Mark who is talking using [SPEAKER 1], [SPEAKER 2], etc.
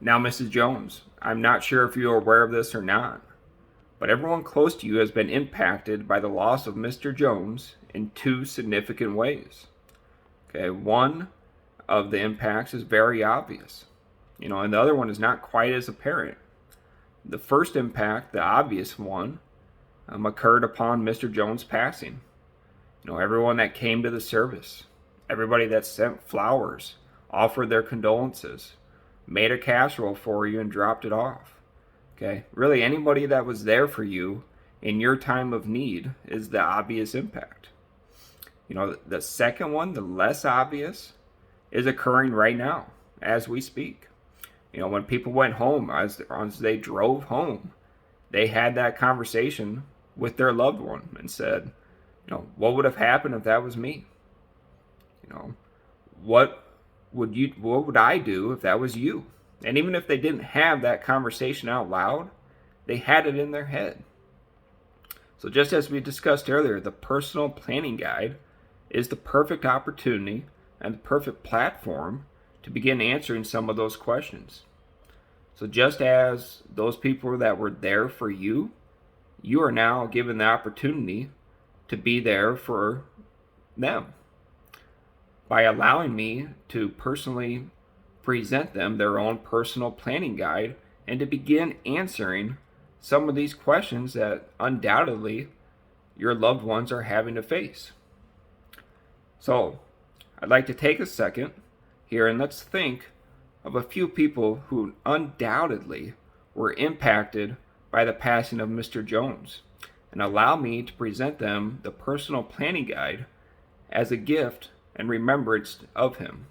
[SPEAKER 1] Now, Mrs. Jones, I'm not sure if you are aware of this or not, but everyone close to you has been impacted by the loss of Mr. Jones in two significant ways. Okay, one of the impacts is very obvious, and the other one is not quite as apparent. The first impact, the obvious one, occurred upon Mr. Jones' passing. Everyone that came to the service, everybody that sent flowers, offered their condolences, made a casserole for you and dropped it off. Okay, really anybody that was there for you in your time of need is the obvious impact. The second one, the less obvious, is occurring right now as we speak. When people went home, as they drove home, they had that conversation with their loved one and said, what would have happened if that was me? What would I do if that was you? And even if they didn't have that conversation out loud, they had it in their head. So just as we discussed earlier, the personal planning guide is the perfect opportunity and the perfect platform to begin answering some of those questions. So just as those people that were there for you, you are now given the opportunity to be there for them by allowing me to personally present them their own personal planning guide and to begin answering some of these questions that undoubtedly your loved ones are having to face. So I'd like to take a second here and let's think of a few people who undoubtedly were impacted by the passing of Mr. Jones and allow me to present them the personal planning guide as a gift and remembrance of him.